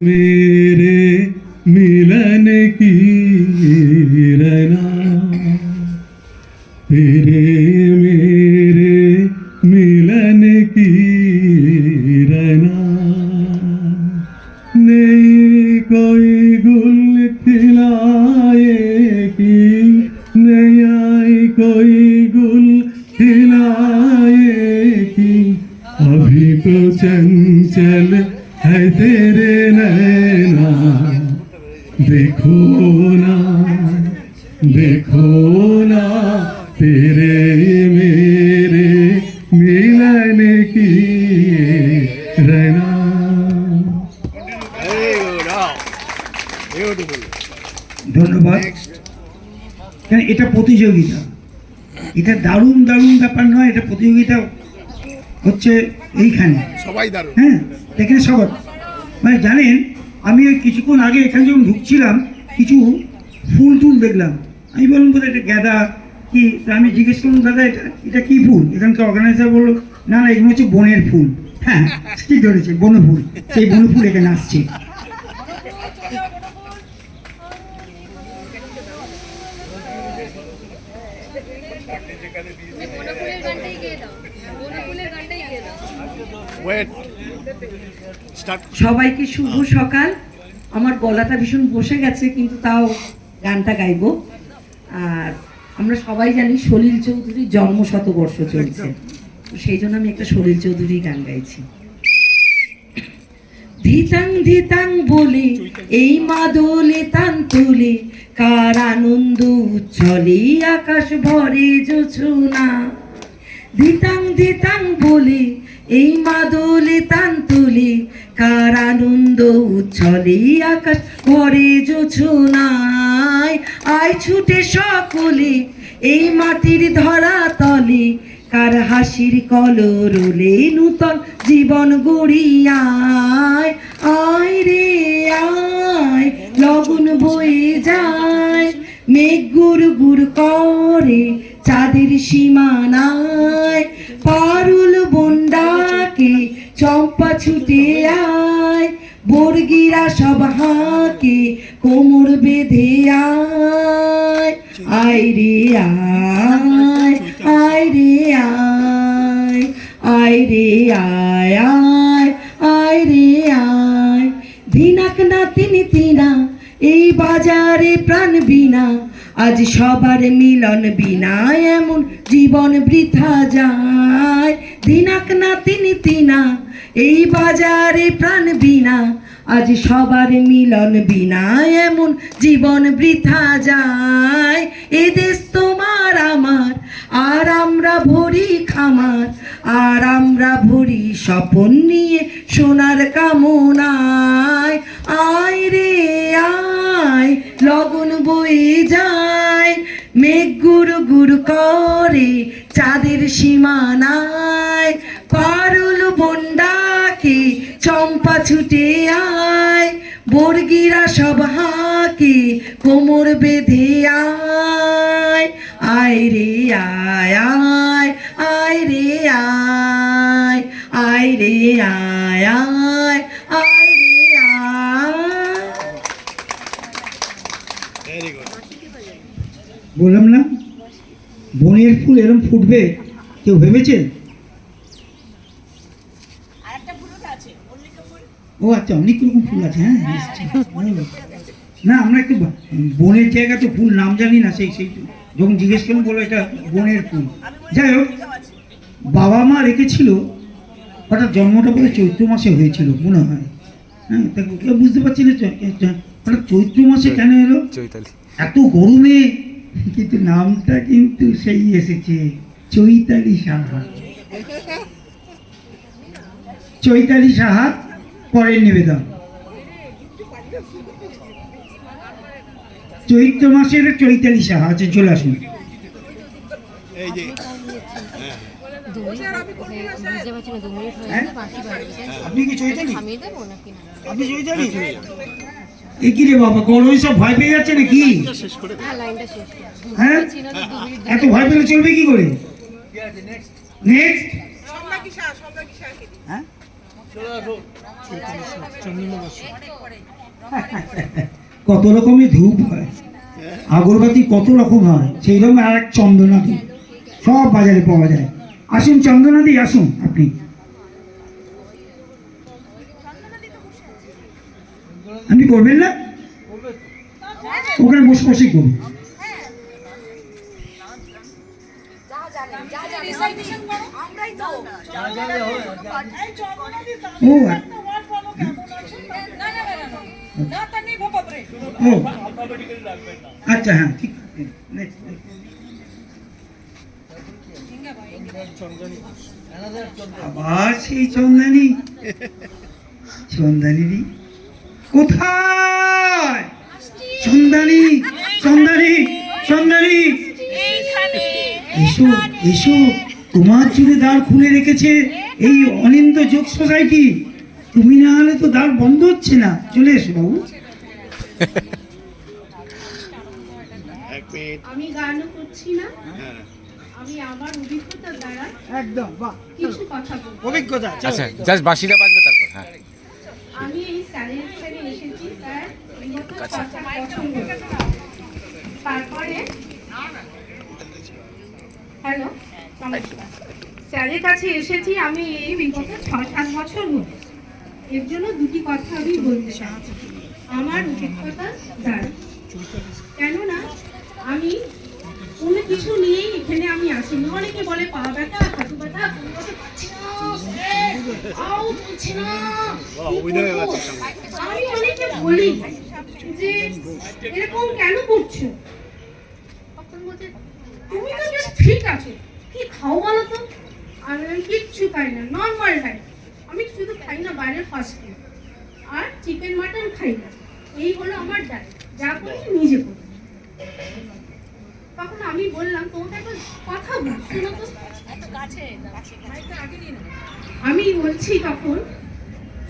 मेरे मिलन की रना तेरे मेरे मिलन की रना नहीं कोई गुल खिलाएगी नहीं आई कोई गुल खिलाएगी अभी तो चंचल है तेरे नैना देखो ना तेरे मेरे मिलन की रहना। ধন্যবাদ। কেন এটা প্রতিযোগিতা, এটা দারুণ দারুণ ব্যাপার নয়, এটা প্রতিযোগিতা হচ্ছে এইখানে সবাই দারুণ। হ্যাঁ, এখানে সবাই মানে জানেন, আমি ওই কিছুক্ষণ আগে এখানে যখন ঢুকছিলাম কিছু ফুল টুল দেখলাম, আমি বললাম বোধহয় এটা গাঁদা কি, আমি জিজ্ঞেস করলাম দাদা এটা কি ফুল, এখানকার অর্গানাইজার বললো না না এগুলো হচ্ছে বনের ফুল। হ্যাঁ ঠিক ধরেছে, বন ফুল, সেই বন ফুল এখানে আসছে। সবাইকে শুভ সকাল। আমার গলাটা ভীষণ বসে গেছে, কিন্তু তাও গানটা গাইবো। আর আমরা সবাই জানি সলিল চৌধুরীর জন্ম শতবর্ষ চলছে, সেই জন্য আমি একটা সলিল চৌধুরী গান গাইছি। ধিতাং ধিতাং বলে এই মাদলে তান তুলে কার আনন্দ উচ্ছলে আকাশ ভরে জোছনা। ধিতাং ধিতাং বলে এই মাদলে তান তুলে কার আনন্দ উচ্ছলে আকাশ ভরে জোছনায়। আয় ছুটে সকলে এই মাটির ধরা তলে কার হাসির কলরলে নূতন জীবন গড়িয়ায়। আয় রে আয় লগন বয়ে যায় মেঘ গুড় গুড় করে চাঁদের সীমানায়। পারুল বন্ডাকে চম্পা ছুটে আয় বর্গিরা সব হাঁকে কোমর বেঁধে আয়। আয় রে আয় আয় রে আয় আয় রে আয় আয় আয় রে আয়। ধিনাক না তিনি তিনা এই বাজারে প্রাণ বিনা, আজ সবার মিলন বিনা এমন জীবন বৃথা যায়। ধিনাক না তিনি তিনা এই বাজারে প্রাণ বিনা, আজ সবার মিলন বিনা এমন জীবন বৃথা যায়। এ দেশ তোমার আমার আর আমরা ভরি খামার, আর আমরা ভরি স্বপন নিয়ে সোনার কামনায়। আয় রে আয় লগন বয়ে যায় মেঘ গুড় গুড় করে চাঁদের সীমানায়। পারুল বন্ডাকে চম্পা ছুটে আয় বর্গিরা সব হাঁকে কোমর বেঁধে আয়। আয় রে আয় আয় আয় রে আয় আয় রে আয় আয় আয় রে আয়। বললাম না বনের ফুল এরকম ফুটবে, কেউ ভেবেছে? ও আচ্ছা, অনেক রকম ফুল আছে। হ্যাঁ না আমরা একটু বনের জায়গা তো ফুল নাম জানি না, সেই যখন জিজ্ঞেস করলাম বলো এটা বনের ফুল। যাই হোক, বাবা মা রেখেছিল, হঠাৎ জন্মটা বলে চৈত্র মাসে হয়েছিল মনে হয়। হ্যাঁ, কেউ বুঝতে পারছি না হঠাৎ চৈত্র মাসে কেন এলো, এত গরমে, কিন্তু নামটা কিন্তু সেই এসেছে চৈতালি সাহা। চৈতালি সাহা পরের নিবেদন। চৈত্র মাসের চৈতালি সাহা আছে, চলে আসুন। আপনি কি চৈতালি? আপনি চৈতালি? এ কি রে বাবা, গরমে সব ভয় পেয়ে যাচ্ছে নাকি? হ্যাঁ, এত ভয় পেলে চলবে কি করে? নেক্সট হ্যাঁ কত রকমের ধূপ হয়, আগরবাতি কত রকম হয়, সেই রকম আর এক চন্দনাদি সব বাজারে পাওয়া যায়। আসুন চন্দনাদি, আসুন আপনি। আপনি করবেন না? ওখানে বসে বসেই করুন। ও ও আচ্ছা, হ্যাঁ ঠিক আছে। আবার সেই চন্দানি, চন্দানি কোথায়? চন্দানি, চন্দানি, চন্দানি, এসো এসো। তোমার জন্য দ্বার খুলে রেখেছে এই অনিন্দ যোগ সোসাইটি। তুমি না হলে তো দ্বার বন্ধ হচ্ছে না। চলে এসো বাবু। আমি গানও করছি না, আমি আমার অভিজ্ঞতার দ্বারা একদম বাহ, কিছু কথা বলবো। অভিজ্ঞতা। আচ্ছা জাস্ট বাঁশিটা বাজবে তারপর। হ্যাঁ আমি এই স্যারের এখানে এসেছি প্রায় বিগত ৫ বছর ধরে। তারপরে হ্যালো, স্যারের কাছে এসেছি আমি এই বিগত ৬-৭ বছর ধরে। এর জন্য দুটি কথা আমি বলতে চাই আমার অভিজ্ঞতা দ্বারা। কেননা আমি কোনো কিছু নিয়েই এখানে আমি আসিনি। অনেকে বলে পা ব্যথা, হাঁটু ব্যথা, কোনো কথা পাচ্ছি না, আও বলছি না, আমি অনেকে বলি যে এরকম কেন করছো, তখন বলছে তুমি তো জাস্ট ঠিক আছো, কি খাও বলো তো? আর আমি কিচ্ছু খাই না, নর্মাল ডায়েট। আমি শুধু খাই না বাইরের ফাস্ট ফুড, আর চিকেন মাটন খাই না। এই হলো আমার ডায়েট, যা করি নিজে করি। তখন আমি বললাম তোমাকে একটা কথা বল, শোনো তো। আমি বলছি তখন,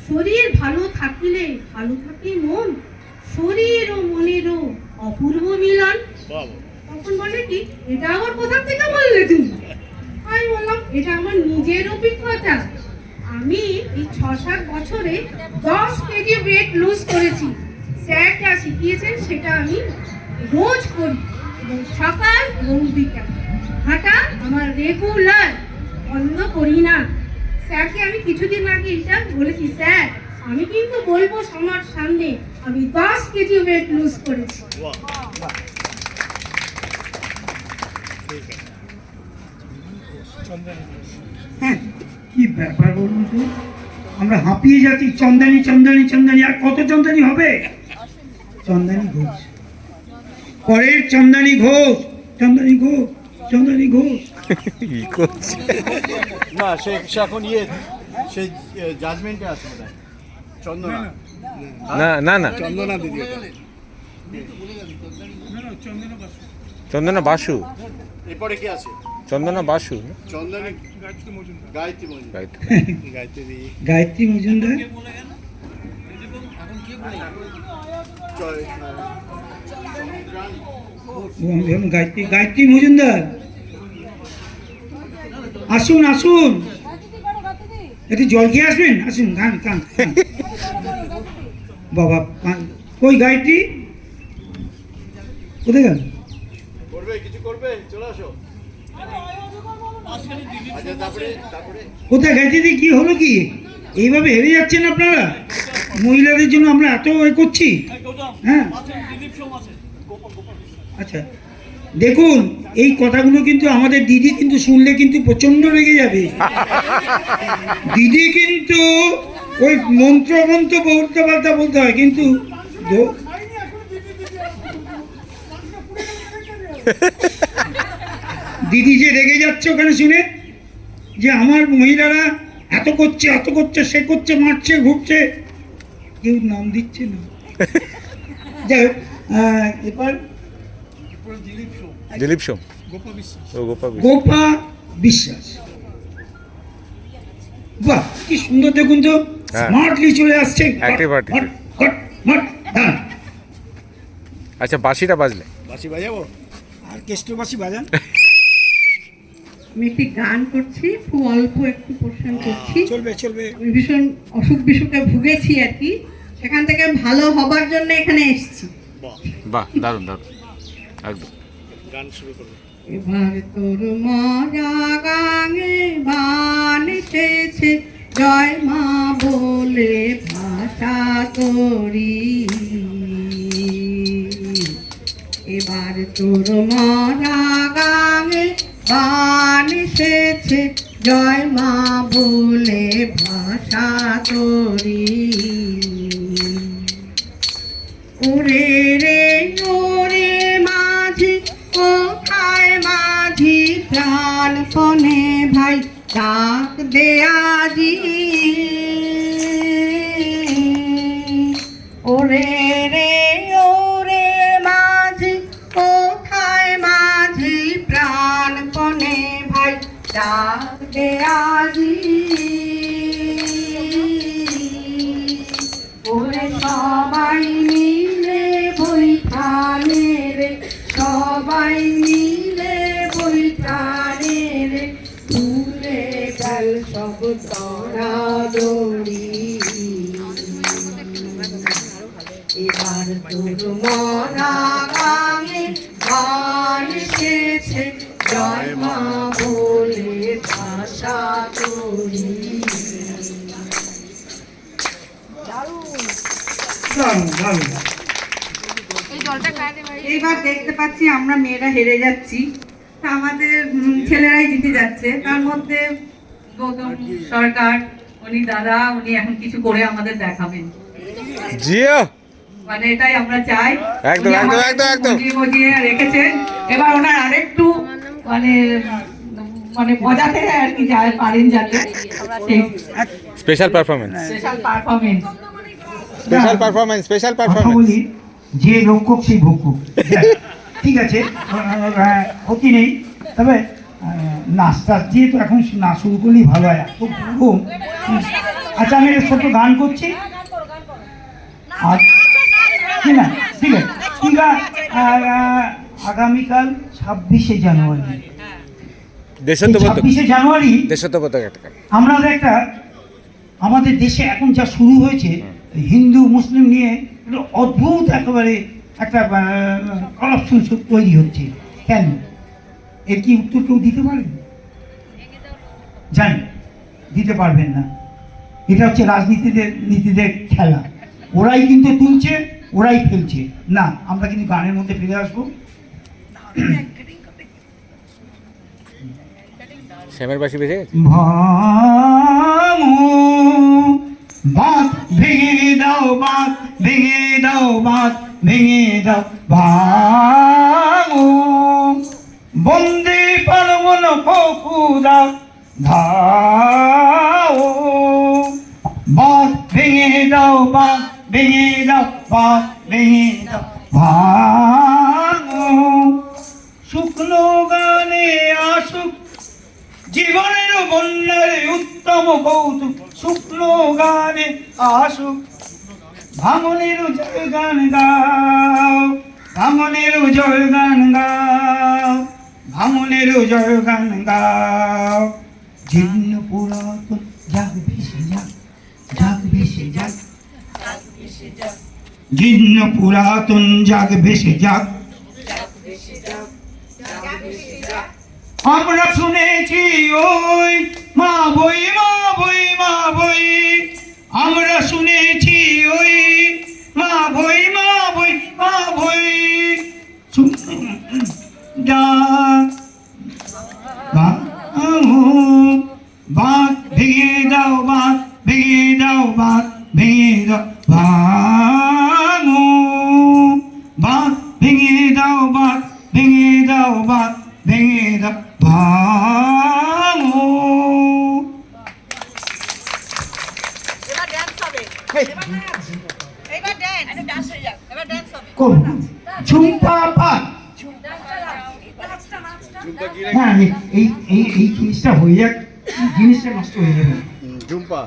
শরীর ভালো থাকিলে ভালো থাকে মন, শরীর ও মনেরও অপূর্ব মিলন। তখন বলে কি এটা আবার কোথা থেকে বললে তুমি? আমি বললাম এটা আমার নিজের অভিজ্ঞতা। আমি এই ৬-৭ বছরে 10 কেজি ওয়েট লুজ করেছি। স্যার যা শিখিয়েছেন সেটা আমি রোজ করি, এবং সকাল এবং বিকাল হাঁটা আমার রেগুলার, বন্ধ করি না। স্যারকে আমি কিছুদিন আগে এটা বলেছি, স্যার আমি কিন্তু বলবো সবার সামনে আমি 10 কেজি ওয়েট লুজ করেছি। হ্যাঁ, কি ব্যাপার বলুন তো? আমরা হাঁপিয়ে যাচ্ছি, চন্দানি চন্দানি চন্দানি। আর কত চন্দানি হবে? চন্দানি ঘোষ, পরের চন্দানি ঘোষ, চন্দানি ঘোষ, চন্দানি ঘোষ। কি করছে? না সে সে এখন সে জাজমেন্টে আছে বোধহয়। চন্দনা না না না, চন্দনা দিদি। চন্দনা বাসু, এরপরে কি আছে? চন্দনা বাসু, চন্দনী গায়ত্রী মজুমদার। গায়ত্রী। গায়ত্রী দিদি। গায়ত্রী মজুমদার, গায়ত্রী, গায়ত্রী মজুমদার। আসুন আসুন, একটু জল খেয়ে আসবেন। আসুন, খান খান খান। বাবা কই গায়ত্রী? কোথায় গেল? করবে কিছু করবে, চলে আসো। আচ্ছা তারপরে কোথায় গায়ত্রী? কি হলো কি? এইভাবে হেরে যাচ্ছেন আপনারা? মহিলাদের জন্য আমরা এত এ করছি। হ্যাঁ আচ্ছা, দেখুন এই কথাগুলো কিন্তু আমাদের দিদি কিন্তু শুনলে কিন্তু প্রচন্ড রেগে যাবে। দিদি কিন্তু ওই মন্ত্র বলতে পাল্টা বলতে হয়, কিন্তু দিদি যে রেগে যাচ্ছে ওখানে শুনে, যে আমার মহিলারা এত করছে সে করছে, মারছে ঘুরছে, কেউ নাম দিচ্ছে না। যাই হোক, এবার দিলীপ সোম, ও গোপা বিশ্বাস। গোপা বিশ্বাস। বাহ কি সুন্দর, দেখুন তো হ্যাঁ। স্মার্টলি চলে আসছে। Activity। আচ্ছা বাঁশিটা বাজলে বাঁশি বাজাবো। আর কেষ্টবাসী বাজান। আমি একটি গান করছি, খুব অল্প একটু পোর্শন করছি। চলবে চলবে। আমি ভীষণ অসুখ বিসুখে ভুগেছি আর কি, সেখান থেকে ভালো হবার জন্য এখানে এসেছি। বাহ, দারুণ দারুণ, একদম। এবার তোর মরা গাঙে বান এসেছে, জয় মা বলে ভাষা করি। এবার তোর মরা গাঙে বান এসেছে, জয় মা বলে ভাষা করি। ওরে রে ওরে মাঝি, কোথায় মাঝি প্রাণপণে ভাই ডাক দে আজি। ওরে রে ওরে মাঝি, কোথায় মাঝি প্রাণপণে ভাই ডাক দে আজি। ওরে সবাই মিলে বৈঠানে রে, সবাই মিলে বৈঠানে রে, তুলে গেল সব দৌড়াদৌড়ি। এবার তোর মরা গাঙে গান এসেছে, জয় মা বলে ভাষা করি। দারুণ দারুণ। এইবার দেখতে পাচ্ছি আমরা মেয়েরা হেরে যাচ্ছি, তা আমাদের ছেলেরাই জিতে যাচ্ছে। তার মধ্যে গৌতম সরকার, উনি দাদা, উনি এখন কিছু করে আমাদের দেখাবেন, জিও, মানে এটাই আমরা চাই। একদম, উনি একদম, আমাদের একদম, একদম। বুঝিয়ে রেখেছেন। এবার ওনার আরেকটু মানে মানে বোঝাতে আর কি যায় পারেন, যাতে special performance, special performance. Special performance, special কথা পারফরমেন্স। বলি, যে রক্ষক সেই ভক্ষক। ঠিক আছে, ক্ষতি নেই। তবে নাচটা দিয়ে তো এখন না শুরু করলেই ভালো হয়, এত পুরো। আচ্ছা, আমি একটা ছোট্ট গান করছি। আর কি না, ঠিক আছে, ঠিক আছে। আগামীকাল 26শে জানুয়ারি, দেশাত্মবোধক, 26শে জানুয়ারি দেশাত্মবোধক একটা গান। আমরা একটা, আমাদের দেশে এখন যা শুরু হয়েছে হিন্দু মুসলিম নিয়ে, একটা অদ্ভুত একেবারে একটা করাপশন তৈরি হচ্ছে। কেন? এর কি উত্তর কেউ দিতে পারেন? জানি দিতে পারবেন না। এটা হচ্ছে নীতিদের খেলা। ওরাই কিন্তু তুলছে, ওরাই ফেলছে। না, আমরা কিন্তু গানের মধ্যে ফিরে আসবো। শ্যামের বাসি বেজে গেছে। বাঁধ ভেঙে দাও, বাঁধ ভেঙে দাও, বাঁধ ভেঙে দাও, ভাঙো বন্দে পারবন ফকুরা ধাও। বাঁধ ভেঙে দাও, বাঁধ ভেঙে দাও, বাঁধ ভেঙে দাও, ভাঙো। শুকনো গানে আসুক জীবনের বন্যার উত্তম কৌতুক, শুকনো গানে আসুক, ভাঙনের জয় গান গাও, ভাঙনের জয় গান গাও, ভাঙনের জয় গান গাও। জীর্ণ পুরাতন জাগ ভেসে যাক, জাগ ভেসে যাক, জীর্ণ পুরাতন জাগ ভেসে যাক। আমরা শুনেছি ওই মা বই, মা বই, মা বই, আমরা শুনেছি ওই মা বই, মা বই, মা বই। বাঁধ ভেঙে দাও, বাঁধ ভেঙে দাও, বাঁধ ভেঙে দাও, ভাঙো। বাঁধ ভেঙে দাও, বাঁধ ভেঙে দাও, বাঁধ ভেঙে দাও, ভাঙো। ঝুম্পা পাত। হ্যাঁ, এই এই এই জিনিসটা হয়ে যাক, জিনিসটা নষ্ট হয়ে যাবে। ঝুম্পা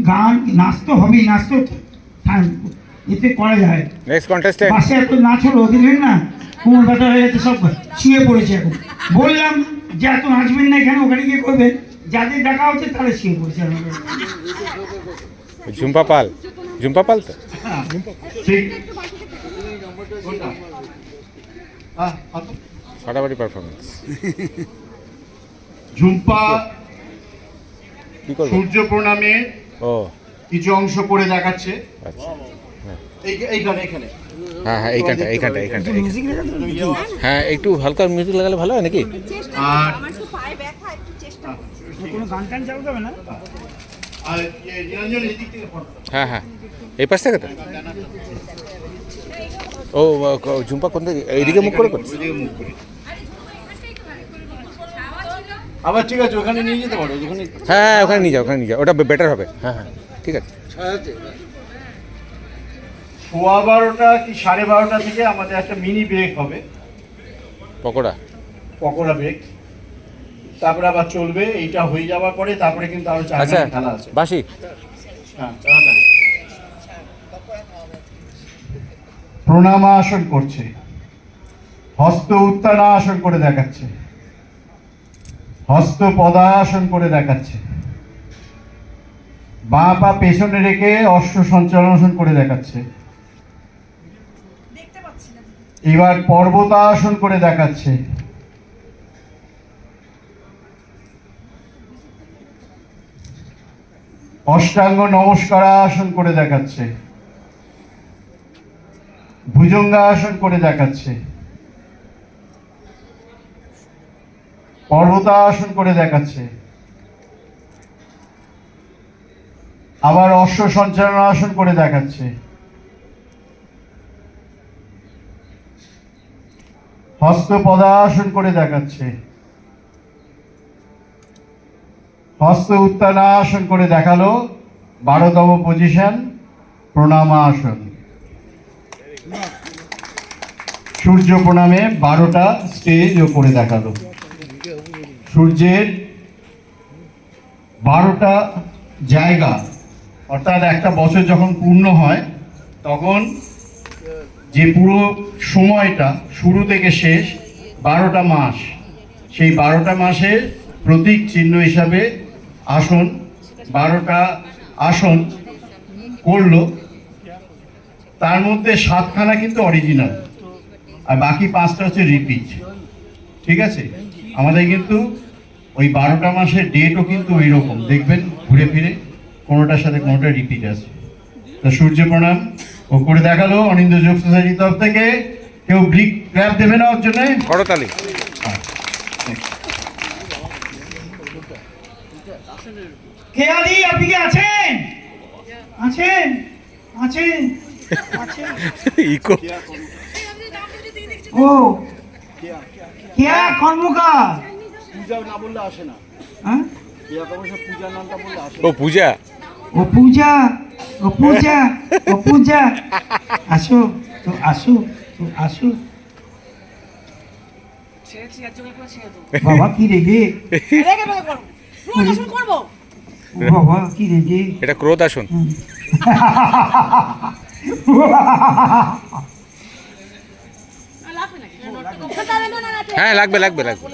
গান নাচ তো হবেই, নাচ তো এতে করা যায়। Next contestant. পাশে এত নাচ হলো, দেখলেন না, কোমর ব্যথা হয়ে যাচ্ছে, সব শুয়ে পড়েছে এখন। বললাম যা তো আসবেন না এখানে, ওখানে গিয়ে করবেন। যাদের ডাকা হচ্ছে তারা শুয়ে পড়ছে আমাদের। ঝুম্পা পাল, ঝুম্পা পাল তো ঠিক কোনটা? ফাটাফাটি পারফরমেন্স। ঝুম্পা কি করবো? সূর্য প্রণামে ও কিছু অংশ করে দেখাচ্ছে। আচ্ছা, এইখানে এখানে হ্যাঁ হ্যাঁ এইখানটা এইখানটা এইখানটা হ্যাঁ, একটু হালকা মিউজিক লাগালে ভালো হয় নাকি? আর কোনো গান টান চালু হবে না? আর নিরঞ্জন এদিক থেকে ফটো। হ্যাঁ হ্যাঁ, এই পাশ থেকে তো। ও ঝুম্পা কোন দিকে? এইদিকে মুখ করে করছে। ওইদিকে মুখ করে। আবার ঠিক আছে, ওখানে নিয়ে যেতে পারো ওখানে। হ্যাঁ ওখানে নিয়ে যাও, ওখানে নিয়ে যাও, ওটা বেটার হবে। হ্যাঁ হ্যাঁ ঠিক আছে। 12:15 কি 12:30 থেকে আমাদের একটা মিনি ব্রেক হবে, পকোড়া। পকোড়া ব্রেক। তারপরে আবার চলবে, এইটা হয়ে যাওয়ার পরে তারপরে কিন্তু আরো আচ্ছা চারটা খেলা আছে। বাসি। হ্যাঁ, তাড়াতাড়ি। প্রণামাসন করছে, হস্ত উত্তানাসন করে দেখাচ্ছে, হস্ত পদাসন করে দেখাচ্ছে, বাঁ পা পেছনে রেখে অশ্ব সঞ্চালনাসন করে দেখাচ্ছে, এবার পর্বতাসন করে দেখাচ্ছে, অষ্টাঙ্গ নমস্কারাসন করে দেখাচ্ছে, ভুজঙ্গাসন করে দেখাচ্ছে, পর্বতাসন করে দেখাচ্ছে, আবার অশ্ব সঞ্চালনাসন করে দেখাচ্ছে, হস্ত পদাসন করে দেখাচ্ছে, হস্ত উত্তানাসন করে দেখালো 12তম পজিশন প্রণামাসন। সূর্য প্রণামে 12টা স্টেজ করে দেখালো। সূর্যের 12টা জায়গা, অর্থাৎ একটা বছর যখন পূর্ণ হয় তখন যে পুরো সময়টা শুরু থেকে শেষ 12টা মাস, সেই 12টা মাসের প্রতীক চিহ্ন হিসাবে আসন 12টা আসন করলো। তার মধ্যে 7খানা কিন্তু অরিজিনাল আর বাকি 5টা হচ্ছে রিপিট। ঠিক আছে, আমাদের কিন্তু ওই 12টা মাসের ডেটও কিন্তু ওই রকম দেখবেন, ঘুরে ফিরে কোনোটার সাথে কোনোটা রিপিট আছে। তো সূর্য প্রণাম ও করে দেখালো অনিন্দ্য যোগ সোসাইটির তরফ থেকে। কেউ ব্রিক ক্র্যাপ দেবে না ওর জন্য? করতালি। খেয়ালি আপনি কি আছেন? আছেন আছেন আছেন? ইকো। ও কেয়া কর্মকার। পূজা না বললে আসে না। হ্যাঁ? ক্রিয়া কর্ম সব পূজার নামটা বললে আসে ও পূজা। ও পূজা, ও পূজা, ও পূজা। আসো তো আসো তো আসো। বাবা কি রেগে, বাবা কি রেগে। এটা ক্রোধ আসন। হ্যাঁ লাগবে লাগবে লাগবে।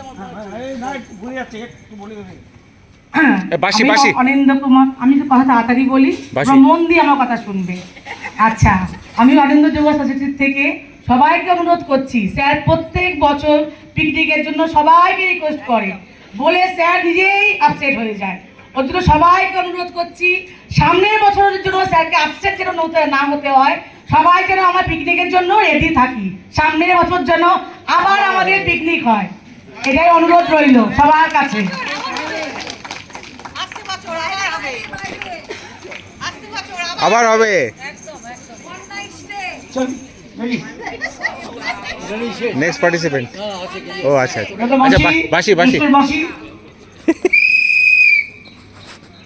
বাসি আমি বাসি। অনিন্দ্য কুমার, আমি তো কথা তাড়াতাড়ি বলি, বাসি। তোমরা মন দিয়ে আমার কথা শুনবে। আচ্ছা, আমি অনিন্দ্য যুব সোসাইটির থেকে সবাইকে অনুরোধ করছি, স্যার প্রত্যেক বছর পিকনিকের জন্য সবাইকে রিকোয়েস্ট করে, বলে স্যার নিজেই আপসেট হয়ে যায়। ওর জন্য সবাইকে অনুরোধ করছি, সামনের বছরের জন্য স্যারকে আপসেট যেন না হতে হয়। সবাই যেন আমার পিকনিকের জন্য রেডি থাকি, সামনের বছর যেন আবার আমাদের পিকনিক হয়, এটাই অনুরোধ রইল সবার কাছে। আবার হবে। Next participant. ও আচ্ছা আচ্ছা আচ্ছা, বাসি বাসি।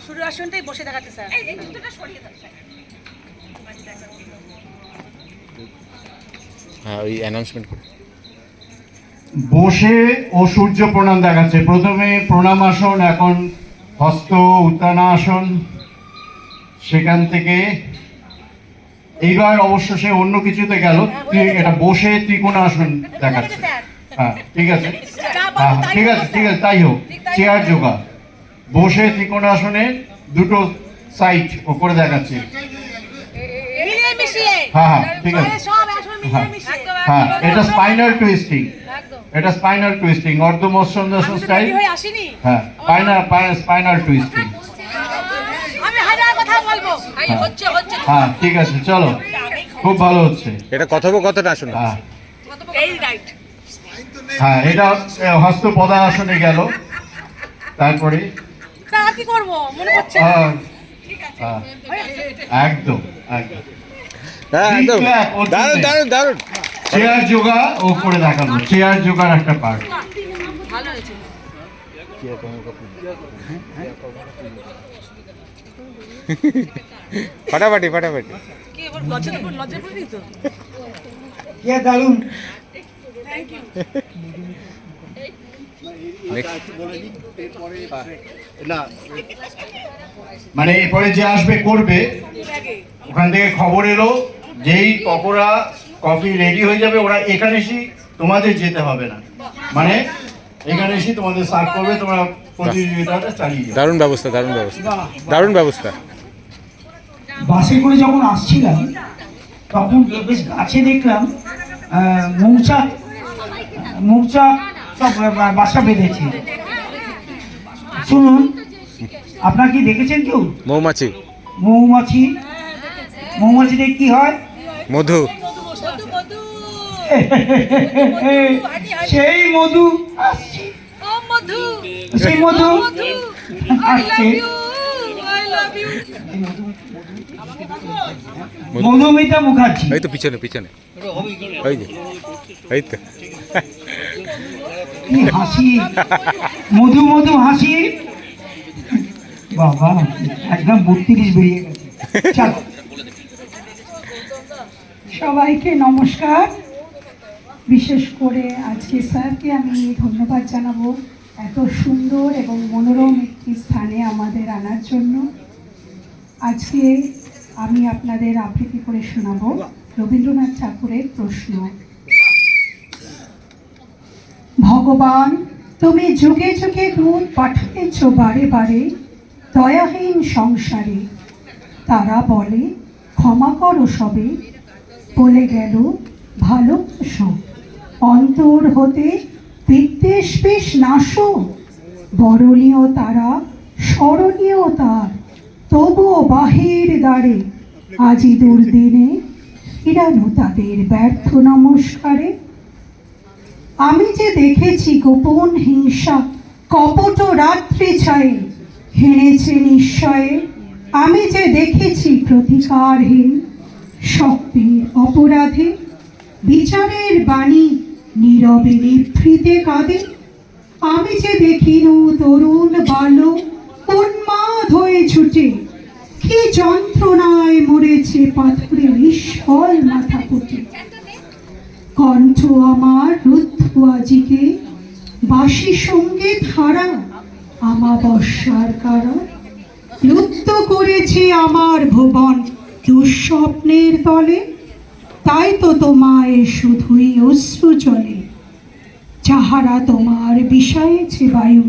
শুরু আসনটাই বসে দেখাতে স্যার। হ্যাঁ ওই অ্যানাউন্সমেন্ট করে। বসে ও সূর্য প্রণাম দেখাচ্ছে। প্রথমে প্রণাম আসন, এখন হস্ত উত্তানাসন, সেখান থেকে এইবার অবশ্য সে অন্য কিছুতে গেল, এটা বসে ত্রিকোণাসন দেখাচ্ছে। হ্যাঁ ঠিক আছে। হ্যাঁ ঠিক আছে তাই হোক। চেয়ার যোগা, বসে ত্রিকোণাসনে দুটো সাইড ওপরে দেখাচ্ছে। হ্যাঁ ঠিক আছে। হ্যাঁ এটা স্পাইনাল টুইস্টিং, অর্ধ মৎস্যন্দাসন স্টাইল। হ্যাঁ স্পাইনাল টুইস্টিং। হ্যাঁ ঠিক আছে, চলো, খুব ভালো হচ্ছে। এটা কথোপকথন আসুন। হ্যাঁ এটা হস্ত পদাসনে গেল। তারপরে কি করব মনে করছে একদম হ্যাঁ একদম দারুণ। চেয়ার যোগা ও করে দেখালো, চেয়ার যোগার একটা পার্ট। ফাটাফাটি কি এবার লজ্জা পড়ি তো। কে দারুণ। না মানে এরপরে যে আসবে করবে, ওখান থেকে খবর এলো যেই পকোড়া কফি রেডি হয়ে যাবে ওরা এখানে এসে তোমাদের যেতে হবে না, মানে এখানে এসে তোমাদের সার্ভ করবে, তোমরা প্রতিযোগিতাটা চালিয়ে যাবে। দারুণ ব্যবস্থা। বাসে করে যখন আসছিলাম তখন বেশ গাছে দেখলাম মৌচাক সব বাসা বেঁধেছে। শুনুন, আপনারা কি দেখেছেন কেউ মৌমাছিতে কি হয়? মধু। সেই মধু আসছে, সেই মধু আসছে। মধুমিতা মুখার্জি। এই তো পিছনে এই তো কি হাসি, মধু হাসি, বাবা একদম 32 বেরিয়ে গেছে। চলো। সবাইকে নমস্কার। বিশেষ করে আজকে স্যারকে আমি ধন্যবাদ জানাবো এত সুন্দর এবং মনোরম একটি স্থানে আমাদের আনার জন্য। আজকে আমি আপনাদের আবৃত্তি করে শোনাবো রবীন্দ্রনাথ ঠাকুরের প্রশ্ন। ভগবান, তুমি যুগে যুগে দূত পাঠাতেছ বারে বারে দয়াহীন সংসারে, তারা বলে ক্ষমা করো সবে, বলে গেল ভালোবাসো, অন্তর হতে বিদ্বেষ বেশ নাশো, বরণীয় তারা স্মরণীয় তার, তবুও বাহির দ্বারে আজি দুর্দিনে ফিরানো তাদের ব্যর্থ নমস্কারে। আমি যে দেখেছি গোপন হিংসা কপট রাত্রি ছায়ে হেনেছে নিশ্চয়ে, আমি যে দেখেছি প্রতিকারহীন শক্তির অপরাধে, বিচারের বাণী নীরবে নিভৃতে কাঁদে। আমি যে দেখিনু তরুণ বালক উন্মাদ হয়ে ছুটে, কি যন্ত্রণায় মরেছে পাথরে নিষ্ফল মাথা পুঁতে। কণ্ঠ আমার রুদ্ধ আজিকে বাসি সঙ্গীত হারা, আমাবস্যার কারা লুপ্ত করেছে আমার ভুবন দুঃস্বপ্নের তলে। তাই তো তোমায় শুধুই অশ্রু চলে, যাহারা তোমার বিষয়েছে বায়ু,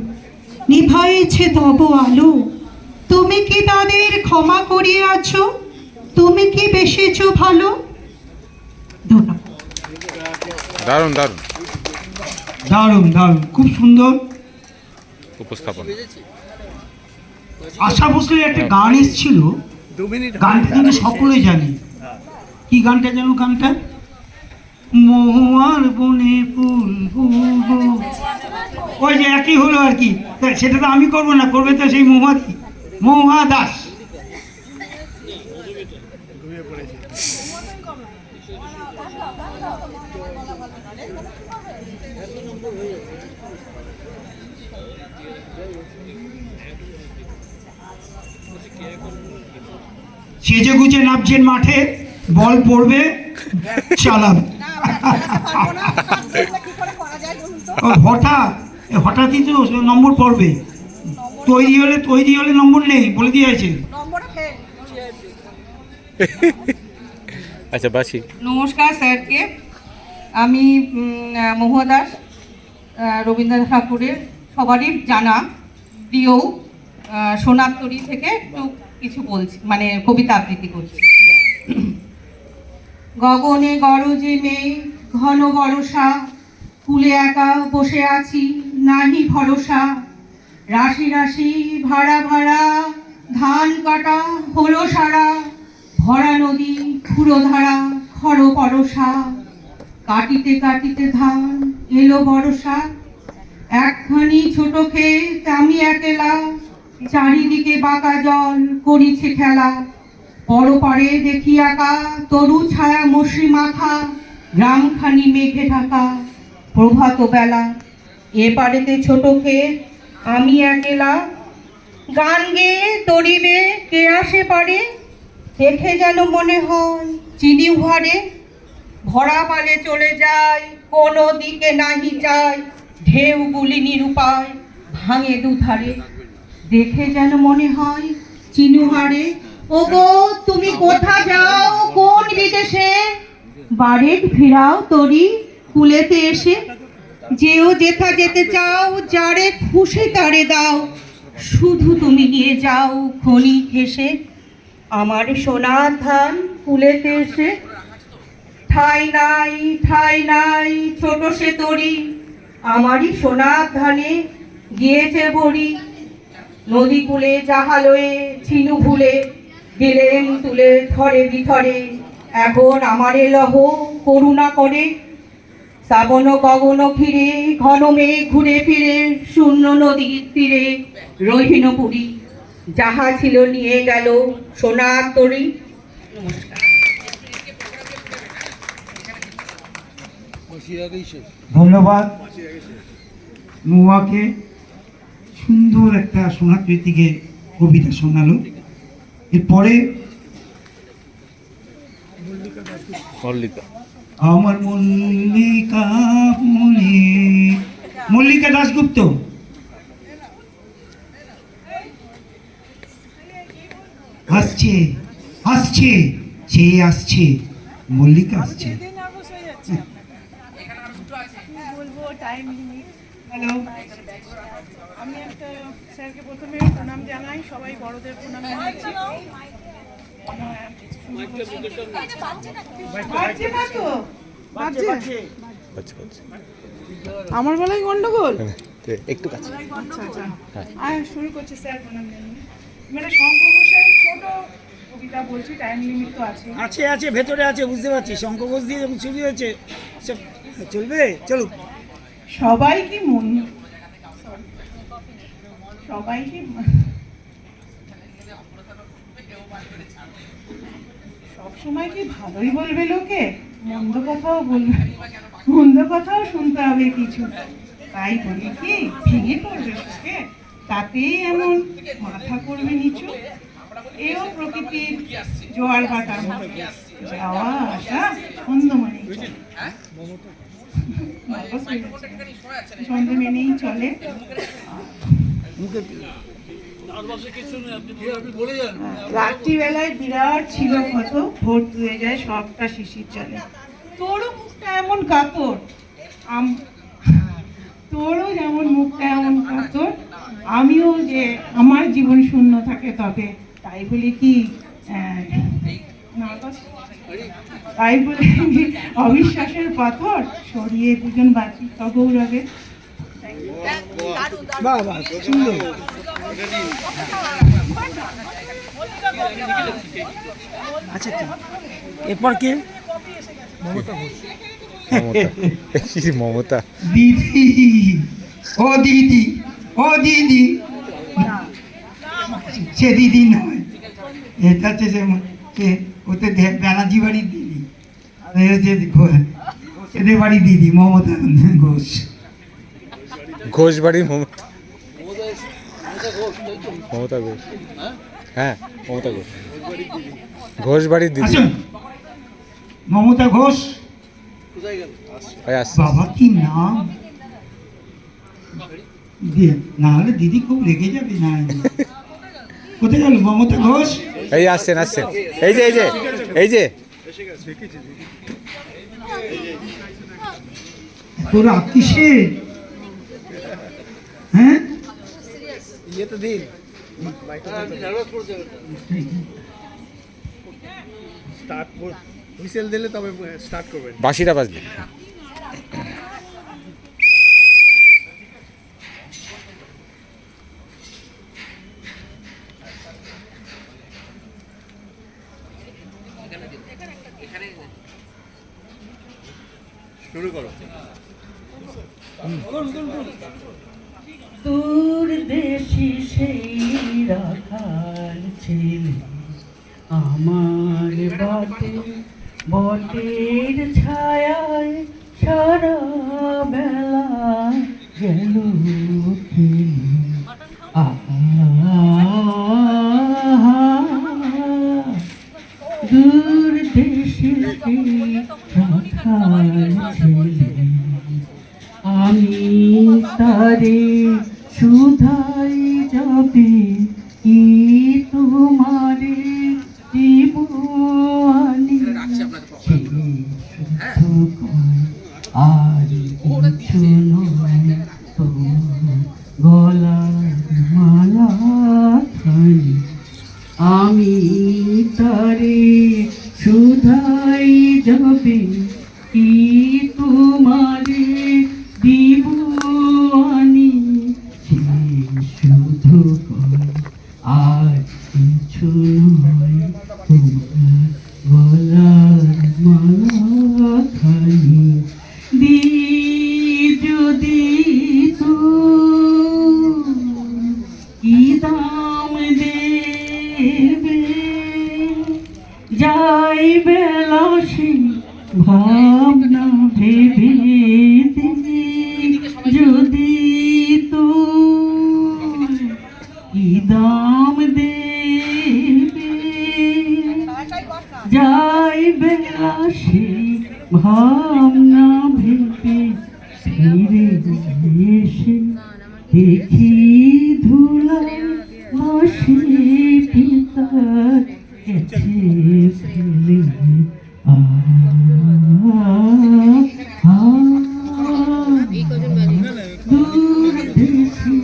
নিভাইছে তব আলো। তুমি কি তাদের ক্ষমা করিয়াছ? তুমি কি বেসেছ ভালো? ধন্যবাদ। দারুণ, খুব সুন্দর উপস্থাপন। আশা ভোসলের একটা গান এসেছিল, গানটা কিন্তু সকলে জানি। কি গানটা জানো? গানটা মহুয়ার বনে ফুল ফুলবো, ওই যে একই হলো আর কি। সেটা তো আমি করবো না, করবে তো সেই মহুয়া দাস। সেজে গুজে নামছেন মাঠে, বল পড়বে চালাবে। হঠাৎই তো নম্বর পড়বে, তৈরি হলে নম্বর নেই বলে দিয়েছে। আচ্ছা বাসি। নমস্কার স্যারকে। আমি মহুয়া দাস, রবীন্দ্রনাথ ঠাকুরের সবারই জানা প্রিয় সোনার তরী থেকে একটু কিছু বলছি, মানে কবিতা আবৃত্তি করছি। গগনে গরজে মেঘ ঘন বরষা, কুলে একা বসে আছি নাহি ভরসা, রাশি রাশি ভাড়া ভাড়া ধান কাটা হলো সারা, ভরা নদী খুঁড়ো ধারা খর পরশা, কাটিতে কাটিতে ধান এলো বরষা, একখানি ছোট ক্ষেত আমি একেলা, চারিদিকে বাঁকা জল করিছে খেলা, পরপারে দেখি আঁকা তরু ছায়া মশি মাখা, গ্রামখানি মেঘে ঢাকা প্রভাত বেলা, এপারেতে ছোট ক্ষেত আমি একেলা, গান গেয়ে তরিবে কে আসে পারে, দেখে যেন মনে হয় চিনি উহারে, ভরা পালে চলে যায় কোনো দিকে নাহি যায়, ঢেউগুলি নিরুপায় ভাঙে দুধারে, দেখে যেন মনে হয় চিনুহারে, ওগো তুমি কোথা যাও কোন বিদেশে, বারেক ফিরাও তরি কুলেতে এসে, যেও যেথা যেতে চাও যারে খুশি তারে দাও, শুধু তুমি নিয়ে যাও খনি হেসে, আমার সোনার ধান কুলেতে এসে, ঠাই নাই ছোট সে তরি, আমারই সোনার ধানে গিয়েছে বড়ি, নদী কূলে জাহালয়ে ছিনু ভুলে, দিলেন তুলে ধরে বিধরে, এখন আমারে লহ করুণা করে, শ্রাবণ গগন ঘিরে ঘন মেঘ ঘুরে ফিরে, শূন্য নদীর তীরে রহিন পুরী, যাহা ছিল নিয়ে গেল সোনার তরী। নমস্কার। ধন্যবাদ নুয়াকে, সুন্দর একটা সোনাকৃতিকে কবিতা শোনালো। এরপরে মল্লিকা, আমার মল্লিকা মনে, মল্লিকা দাশগুপ্ত। আসছে আসছে সে আসছে, মল্লিকা আসছে। হ্যালো, আমি একটা স্যারকে প্রথমে প্রণাম জানাই, সবাই বড়দের প্রণাম জানাচ্ছি। বাজছে না তো? বাজছে? আমার বেলায় গন্ডগোল? একটু কাছে। আচ্ছা আচ্ছা, শুরু করছি স্যার প্রণাম জানিয়ে। মানে শঙ্খ ঘোষের ছোট কবিতা বলছি, টাইম লিমিট তো আছে। আছে ভেতরে আছে, বুঝতে পারছি। শঙ্খ ঘোষ দিয়ে যখন শুরু হয়েছে চলবে, চলুক। সবাই কি সব সময় কি ভালোই বলবে লোকে, মন্দ কথাও বলবে, মন্দ কথাও শুনতে হবে কিছু, তাই বলি কি ভেঙে পড়বে সুখে, তাতেই এমন মাথা করবে নিচু, এও প্রকৃতির জোয়ার ভাটার মতো, যাওয়া আসা ছন্দ মানেই চলে, ছন্দ মেনেই চলে। রাত্রিবেলায় বিরাট ছিল কত, ভোর ধুয়ে যায় সবটা শিশির চলে, তোরও মুখটা এমন কাতর, তোরও যেমন মুখটা এমন কাতর, আমিও যে আমার জীবন শূন্য থাকে তবে, তাই বলি কি তাই বলে অবিশ্বাসের পাথর সরিয়ে দুজন বাঁচি তগৌরবে। সুন্দর। আচ্ছা, এরপর কে? মমতা। দিদি, ও দিদি, ও দিদি, সে দিদি নয়, এটা হচ্ছে যে ওতে ব্যানার্জি বাড়ির দিদি, এদের বাড়ির দিদি মমতা ঘোষ। ঘোষ বাড়ির মমতা, মমতা ঘোষ, হ্যাঁ মমতা ঘোষ, ঘোষ বাড়ির দিদি। মমতা ঘোষ, আসছে। বাবা কি নাম, না হলে দিদি খুব রেগে যাবে। না কোথায় গেল মমতা ঘোষ? এই আসছেন, এই যে তোর কিসে হ্যাঁ ইয়েতে দিন স্টার্ট হুইসেল দিলে তবে স্টার্ট করবেন। বাঁশিটা বাজলে শুরু করো। দূর দেশি সেই রাখাল ছেলে আমার বাটে বটের ছায়ায় সারা বেলা গেল খেলে। দূর দেশে রাখাল ছেলে আমি তারে সুধাই যাবে কি তোমারে জীবনী আর কিছু নয় তোমার গলার মালা খানি আমি তারে সুধাই যাবে কি তোমারে দিবানি শুধু আর কিছু নয় তোমার গলার মালা খানি দি যদি তো কি দাম দেবে যাই বেলা সে ভাবনা ভেবে যদি তো কি দাম দেবে যাই বেলা সে ভাবনা ভেবে ফিরে এসে দেখি ধুলায় মাসে পিতার গেছে ফেলে দূর দেশে